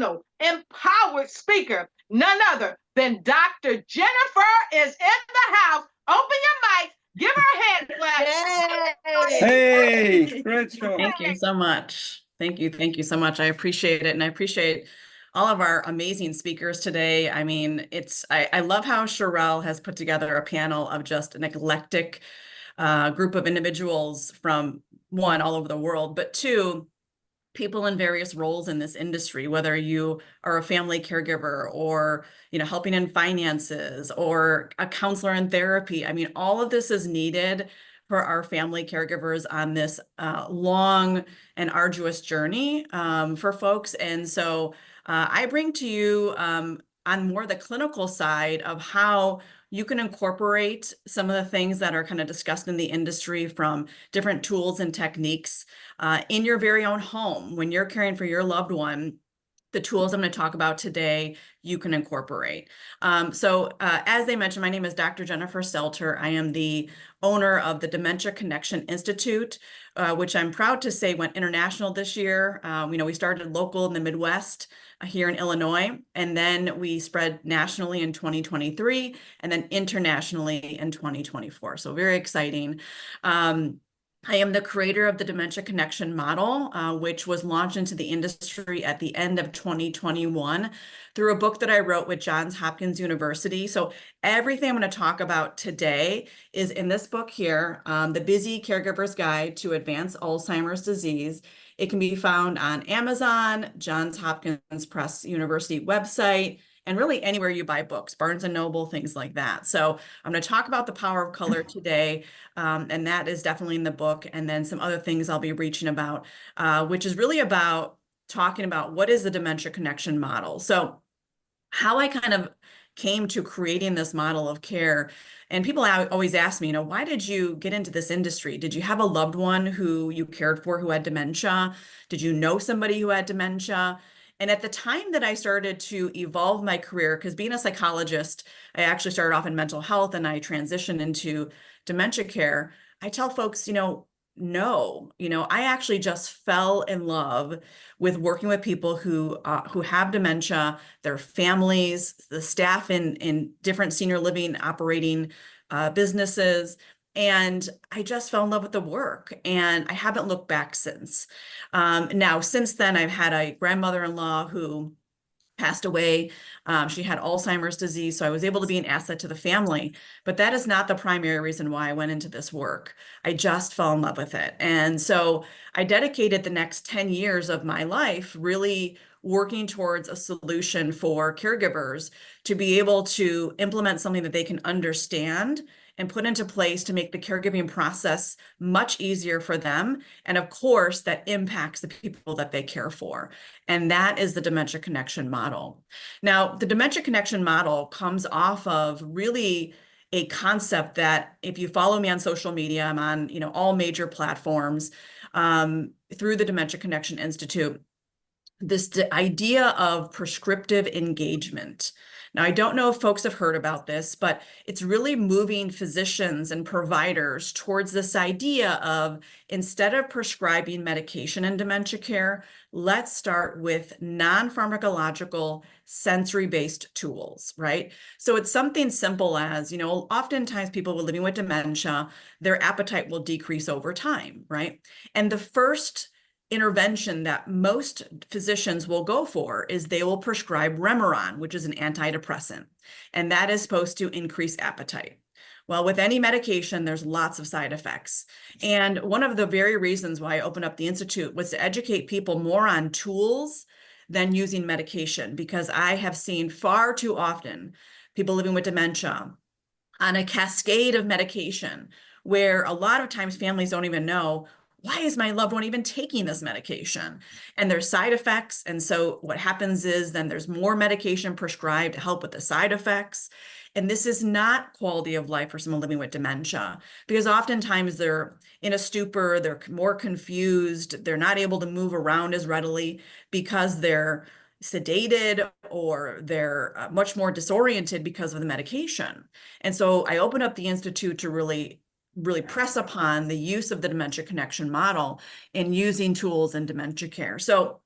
phenomenal, empowered speaker, none other than Dr. Jennifer is in the house. Open your mic, give her a hand clap. Hey, great show. Thank you so much. Thank you. Thank you so much. I appreciate it. And I appreciate all of our amazing speakers today. I mean, I love how Sherelle has put together a panel of just an eclectic group of individuals from, one, all over the world, but two, people in various roles in this industry, whether you are a family caregiver or, helping in finances or a counselor in therapy. I mean, all of this is needed for our family caregivers on this long and arduous journey for folks. And so I bring to you on more the clinical side of how you can incorporate some of the things that are kind of discussed in the industry, from different tools and techniques in your very own home. When you're caring for your loved one, the tools I'm going to talk about today, you can incorporate. So as they mentioned, my name is Dr. Jennifer Stelter. I am the owner of the Dementia Connection Institute, which I'm proud to say went international this year. We started local in the Midwest here in Illinois, and then we spread nationally in 2023, and then internationally in 2024. So very exciting. I am the creator of the Dementia Connection model, which was launched into the industry at the end of 2021 through a book that I wrote with Johns Hopkins University. So everything I'm going to talk about today is in this book here, The Busy Caregiver's Guide to Advanced Alzheimer's Disease. It can be found on Amazon, Johns Hopkins Press University website, and really anywhere you buy books, Barnes & Noble, things like that. So I'm going to talk about the power of color today, and that is definitely in the book, and then some other things I'll be reaching about, which is really about talking about what is the Dementia Connection model. So how I kind of came to creating this model of care. And people always ask me, why did you get into this industry? Did you have a loved one who you cared for who had dementia? Did you know somebody who had dementia? And at the time that I started to evolve my career, because being a psychologist, I actually started off in mental health and I transitioned into dementia care. I tell folks, no, I actually just fell in love with working with people who have dementia, their families, the staff in different senior living operating businesses. And I just fell in love with the work, and I haven't looked back since. Now, since then, I've had a grandmother-in-law who passed away. She had Alzheimer's disease, so I was able to be an asset to the family. But that is not the primary reason why I went into this work. I just fell in love with it. And so I dedicated the next 10 years of my life really working towards a solution for caregivers to be able to implement something that they can understand and put into place to make the caregiving process much easier for them. And of course, that impacts the people that they care for. And that is the Dementia Connection model. Now, the Dementia Connection model comes off of really a concept that, if you follow me on social media, I'm on all major platforms through the Dementia Connection Institute, this idea of prescriptive engagement. Now, I don't know if folks have heard about this, but it's really moving physicians and providers towards this idea of, instead of prescribing medication in dementia care, let's start with non-pharmacological sensory-based tools, right? So it's something simple as, oftentimes people living with dementia, their appetite will decrease over time, right? And the first intervention that most physicians will go for is they will prescribe Remeron, which is an antidepressant, and that is supposed to increase appetite. Well, with any medication, there's lots of side effects. And one of the very reasons why I opened up the Institute was to educate people more on tools than using medication, because I have seen far too often people living with dementia on a cascade of medication, where a lot of times families don't even know, why is my loved one even taking this medication? And there's side effects. And so what happens is then there's more medication prescribed to help with the side effects. And this is not quality of life for someone living with dementia, because oftentimes they're in a stupor, they're more confused, they're not able to move around as readily because they're sedated, or they're much more disoriented because of the medication. And so I opened up the Institute to really press upon the use of the Dementia Connection model in using tools in dementia care. So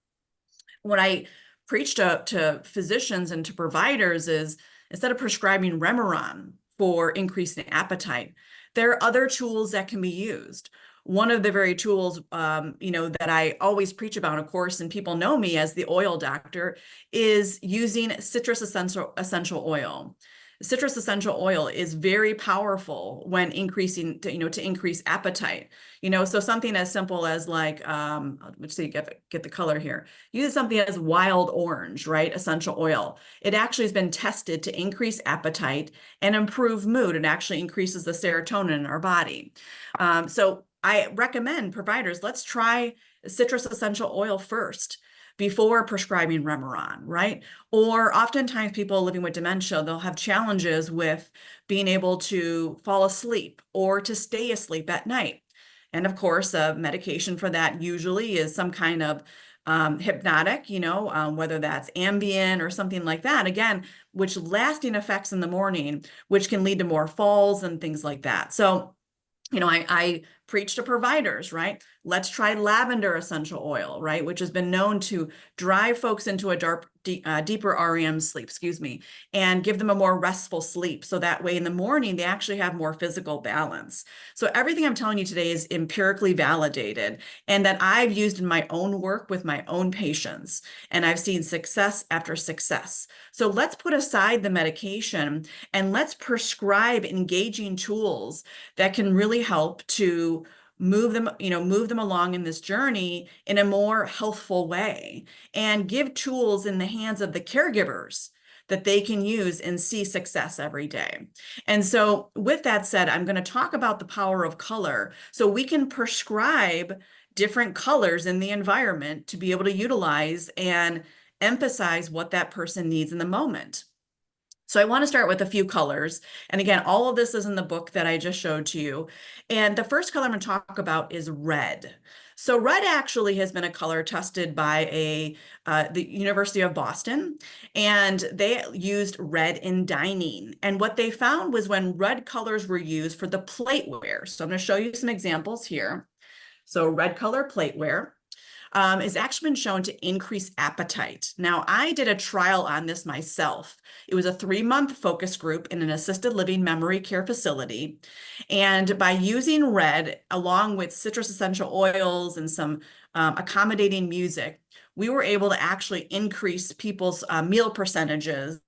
when I preach to physicians and to providers is, instead of prescribing Remeron for increasing appetite, there are other tools that can be used. One of the very tools, that I always preach about, of course, and people know me as the oil doctor, is using citrus essential oil. Citrus essential oil is very powerful when increasing, to increase appetite. So something as simple as like, let's see, get the color here. Use something as wild orange, right? Essential oil. It actually has been tested to increase appetite and improve mood. It actually increases the serotonin in our body. So I recommend providers, let's try citrus essential oil first before prescribing Remeron, right? Or oftentimes people living with dementia, they'll have challenges with being able to fall asleep or to stay asleep at night. And of course, a medication for that usually is some kind of hypnotic, whether that's Ambien or something like that, again, which lasting effects in the morning, which can lead to more falls and things like that. So, I preach to providers, right? Let's try lavender essential oil, right? Which has been known to drive folks into a deeper REM sleep, and give them a more restful sleep. So that way in the morning, they actually have more physical balance. So everything I'm telling you today is empirically validated and that I've used in my own work with my own patients. And I've seen success after success. So let's put aside the medication and let's prescribe engaging tools that can really help to move them along in this journey in a more healthful way, and give tools in the hands of the caregivers that they can use and see success every day. And so with that said, I'm going to talk about the power of color. So we can prescribe different colors in the environment to be able to utilize and emphasize what that person needs in the moment. So I want to start with a few colors. And again, all of this is in the book that I just showed to you. And the first color I'm going to talk about is red. So red actually has been a color tested by the University of Boston, and they used red in dining. And what they found was when red colors were used for the plateware. So I'm going to show you some examples here. So red color plateware is actually been shown to increase appetite. Now, I did a trial on this myself. It was a 3-month focus group in an assisted living memory care facility. And by using red along with citrus essential oils and some accommodating music, we were able to actually increase people's meal percentages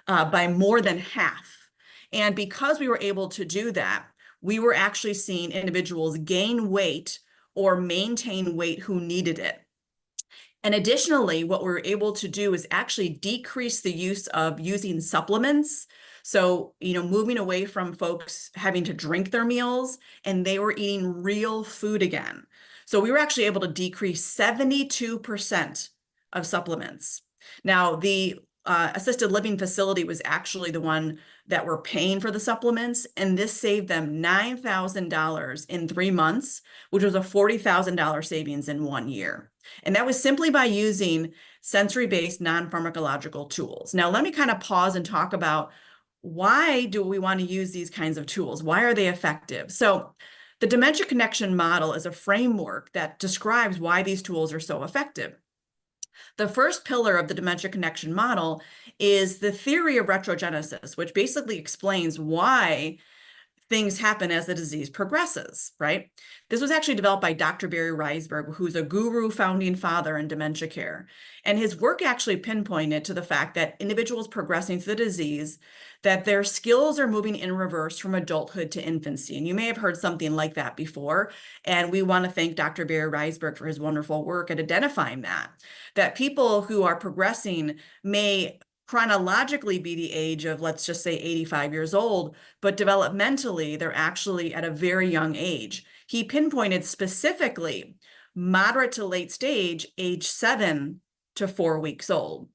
by more than half. And because we were able to do that, we were actually seeing individuals gain weight or maintain weight who needed it. And additionally, what we're able to do is actually decrease the use of using supplements. So, moving away from folks having to drink their meals, and they were eating real food again. So we were actually able to decrease 72% of supplements. Now, the assisted living facility was actually the one that were paying for the supplements, and this saved them $9,000 in 3 months, which was a $40,000 savings in 1 year. And that was simply by using sensory-based non-pharmacological tools. Now, let me kind of pause and talk about why do we want to use these kinds of tools? Why are they effective? So the dementia connection model is a framework that describes why these tools are so effective. The first pillar of the dementia connection model is the theory of retrogenesis, which basically explains why things happen as the disease progresses, right? This was actually developed by Dr. Barry Reisberg, who's a guru founding father in dementia care. And his work actually pinpointed to the fact that individuals progressing through the disease, that their skills are moving in reverse from adulthood to infancy. And you may have heard something like that before. And we want to thank Dr. Barry Reisberg for his wonderful work at identifying that people who are progressing may chronologically be the age of, let's just say, 85 years old, but developmentally, they're actually at a very young age. He pinpointed specifically moderate to late stage, age 7 to 4 weeks old.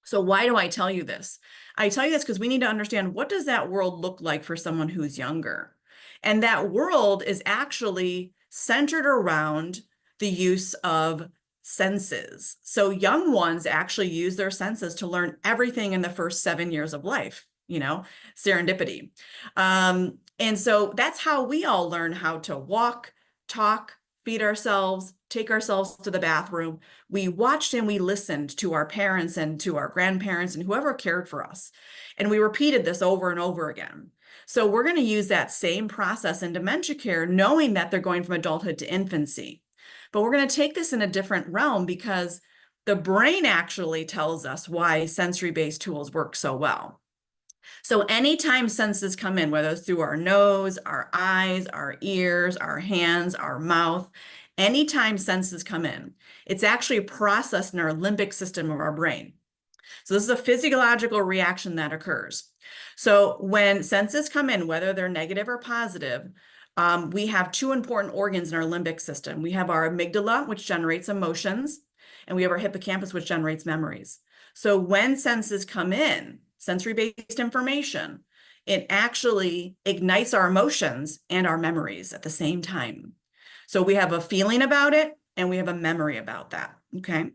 So why do I tell you this? I tell you this because we need to understand, what does that world look like for someone who's younger? And that world is actually centered around the use of senses. So young ones actually use their senses to learn everything in the first 7 years of life, serendipity. And so that's how we all learn how to walk, talk, feed ourselves, take ourselves to the bathroom. We watched and we listened to our parents and to our grandparents and whoever cared for us. And we repeated this over and over again. So we're going to use that same process in dementia care, knowing that they're going from adulthood to infancy. But we're going to take this in a different realm because the brain actually tells us why sensory-based tools work so well. So anytime senses come in, whether it's through our nose, our eyes, our ears, our hands, our mouth, anytime senses come in, it's actually processed in our limbic system of our brain. So this is a physiological reaction that occurs. So when senses come in, whether they're negative or positive, we have two important organs in our limbic system. We have our amygdala, which generates emotions, and we have our hippocampus, which generates memories. So when senses come in, sensory-based information, it actually ignites our emotions and our memories at the same time. So we have a feeling about it and we have a memory about that, okay?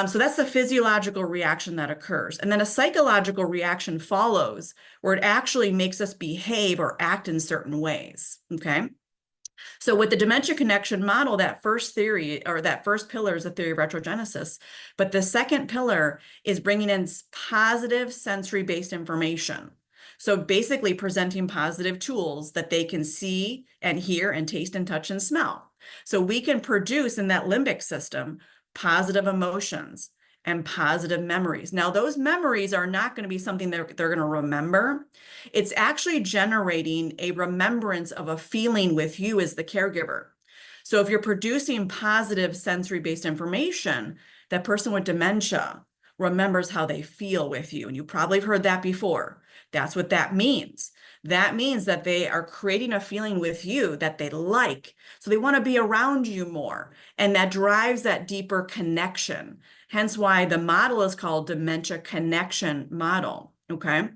So that's the physiological reaction that occurs. And then a psychological reaction follows where it actually makes us behave or act in certain ways, okay? So with the dementia connection model, that first theory or that first pillar is the theory of retrogenesis, but the second pillar is bringing in positive sensory-based information. So basically presenting positive tools that they can see and hear and taste and touch and smell. So we can produce in that limbic system positive emotions and positive memories. Now, those memories are not going to be something they're going to remember. It's actually generating a remembrance of a feeling with you as the caregiver. So if you're producing positive sensory-based information, that person with dementia remembers how they feel with you. And you probably have heard that before. That's what that means. That means that they are creating a feeling with you that they like. So they want to be around you more. And that drives that deeper connection. Hence why the model is called dementia connection model, okay?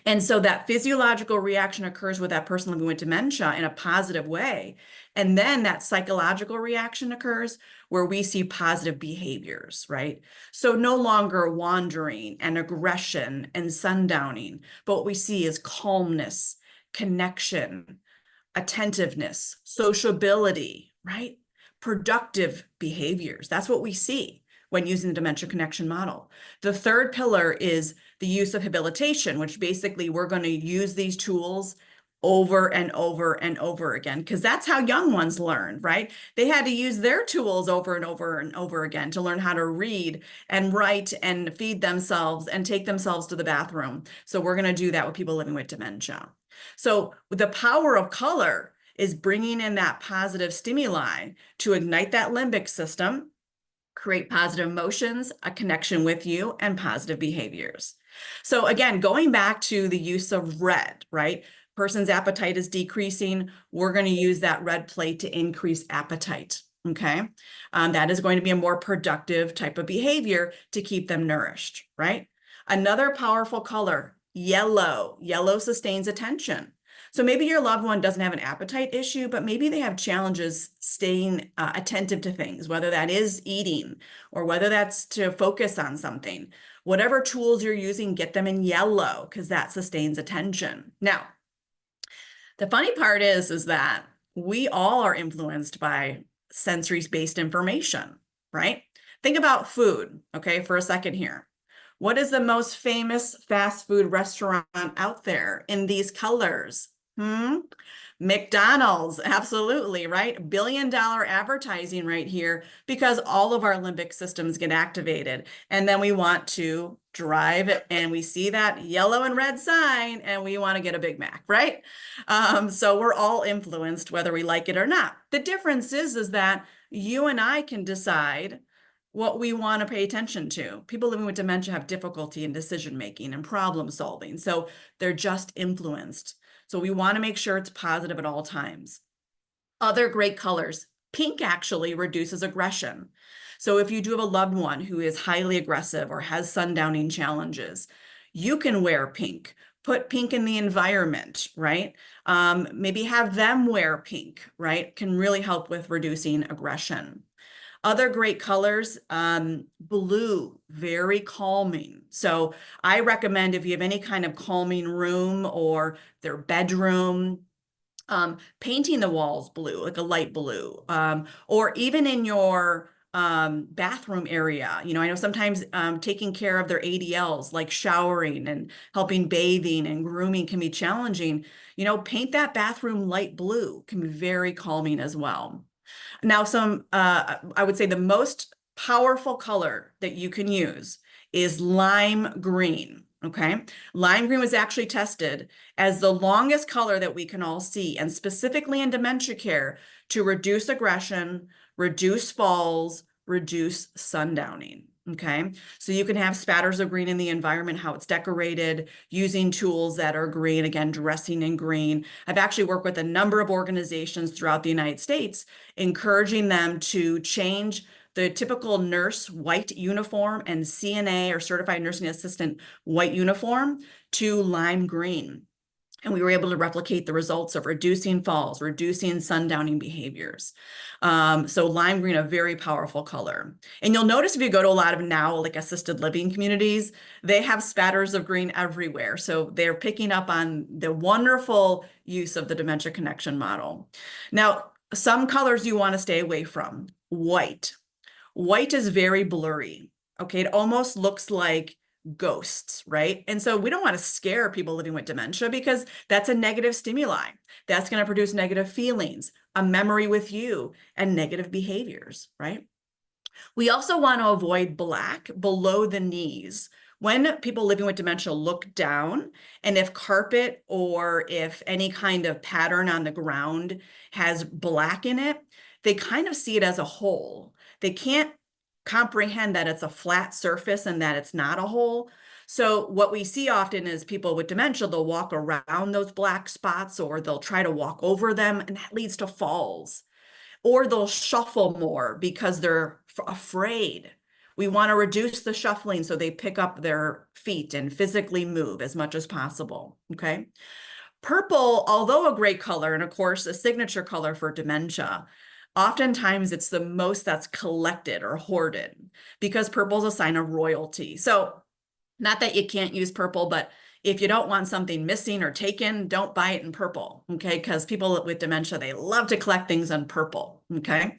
And so that physiological reaction occurs with that person living with dementia in a positive way. And then that psychological reaction occurs where we see positive behaviors, right? So no longer wandering and aggression and sundowning, but what we see is calmness, connection, attentiveness, sociability, right? Productive behaviors. That's what we see when using the dementia connection model. The third pillar is the use of habilitation, which basically we're going to use these tools over and over and over again, because that's how young ones learn, right? They had to use their tools over and over and over again to learn how to read and write and feed themselves and take themselves to the bathroom. So we're going to do that with people living with dementia. So the power of color is bringing in that positive stimuli to ignite that limbic system, create positive emotions, a connection with you, and positive behaviors. So again, going back to the use of red, right? Person's appetite is decreasing. We're going to use that red plate to increase appetite, okay? That is going to be a more productive type of behavior to keep them nourished, right? Another powerful color, yellow. Yellow sustains attention. So maybe your loved one doesn't have an appetite issue, but maybe they have challenges staying attentive to things, whether that is eating or whether that's to focus on something. Whatever tools you're using, get them in yellow because that sustains attention. Now, the funny part is that we all are influenced by sensory-based information, right? Think about food, okay, for a second here. What is the most famous fast food restaurant out there in these colors? McDonald's, absolutely, right? $1 billion advertising right here because all of our limbic systems get activated. And then we want to drive it and we see that yellow and red sign and we want to get a Big Mac, right? So we're all influenced whether we like it or not. The difference is that you and I can decide what we want to pay attention to. People living with dementia have difficulty in decision-making and problem solving. So they're just influenced. So we want to make sure it's positive at all times. Other great colors. Pink actually reduces aggression. So if you do have a loved one who is highly aggressive or has sundowning challenges, you can wear pink. Put pink in the environment, right? Maybe have them wear pink, right? Can really help with reducing aggression. Other great colors, blue, very calming. So I recommend if you have any kind of calming room or their bedroom, painting the walls blue, like a light blue, or even in your bathroom area. You know, I know sometimes taking care of their ADLs, like showering and helping bathing and grooming, can be challenging. You know, paint that bathroom light blue, can be very calming as well. Now, I would say the most powerful color that you can use is lime green. Okay. Lime green was actually tested as the longest color that we can all see, and specifically in dementia care, to reduce aggression, reduce falls, reduce sundowning. Okay. So you can have spatters of green in the environment, how it's decorated, using tools that are green, again, dressing in green. I've actually worked with a number of organizations throughout the United States, encouraging them to change the typical nurse white uniform and CNA or certified nursing assistant white uniform to lime green. And we were able to replicate the results of reducing falls, reducing sundowning behaviors. So lime green, a very powerful color. And you'll notice if you go to a lot of now like assisted living communities, they have spatters of green everywhere. So they're picking up on the wonderful use of the dementia connection model. Now, some colors you want to stay away from. White. White is very blurry. Okay, it almost looks like ghosts, right? And so we don't want to scare people living with dementia, because that's a negative stimuli. That's going to produce negative feelings, a memory with you, and negative behaviors, right? We also want to avoid black below the knees. When people living with dementia look down, and if carpet or if any kind of pattern on the ground has black in it, they kind of see it as a hole. They can't comprehend that it's a flat surface and that it's not a hole. So what we see often is people with dementia, they'll walk around those black spots, or they'll try to walk over them, and that leads to falls. Or they'll shuffle more because they're afraid. We want to reduce the shuffling so they pick up their feet and physically move as much as possible, okay? Purple, although a great color, and of course a signature color for dementia, oftentimes it's the most that's collected or hoarded, because purple is a sign of royalty. So not that you can't use purple, but if you don't want something missing or taken, don't buy it in purple, okay? Because people with dementia, they love to collect things in purple, okay?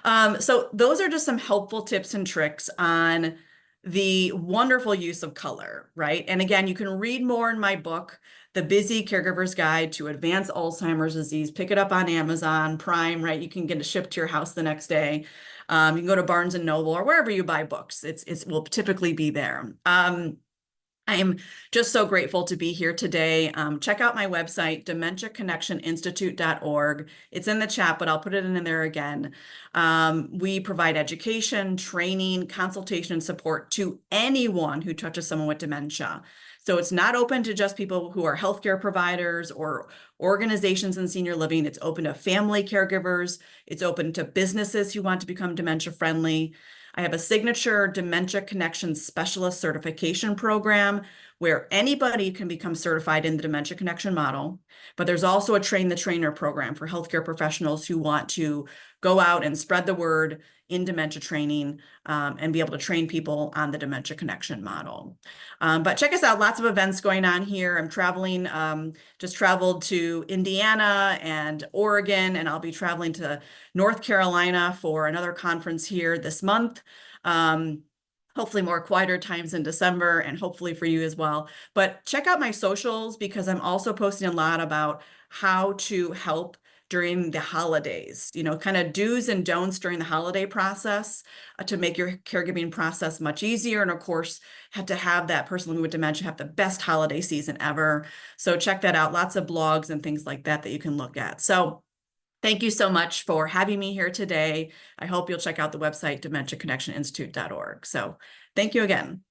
So those are just some helpful tips and tricks on the wonderful use of color, right? And again, you can read more in my book, The Busy Caregiver's Guide to Advanced Alzheimer's Disease. Pick it up on Amazon Prime, right? You can get it shipped to your house the next day. You can go to Barnes & Noble or wherever you buy books. It will typically be there. I am just so grateful to be here today. Check out my website, dementiaconnectioninstitute.org. It's in the chat, but I'll put it in there again. We provide education, training, consultation, and support to anyone who touches someone with dementia. So it's not open to just people who are healthcare providers or organizations in senior living. It's open to family caregivers. It's open to businesses who want to become dementia friendly. I have a signature Dementia Connection Specialist Certification Program where anybody can become certified in the Dementia Connection model, but there's also a Train the Trainer program for healthcare professionals who want to go out and spread the word in dementia training and be able to train people on the Dementia Connection model. But check us out, lots of events going on here. I'm traveling, just traveled to Indiana and Oregon, and I'll be traveling to North Carolina for another conference here this month. Hopefully more quieter times in December, and hopefully for you as well. But check out my socials, because I'm also posting a lot about how to help during the holidays, you know, kind of do's and don'ts during the holiday process to make your caregiving process much easier. And of course, have to have that person living with dementia have the best holiday season ever. So check that out. Lots of blogs and things like that that you can look at. So thank you so much for having me here today. I hope you'll check out the website, dementiaconnectioninstitute.org. So thank you again.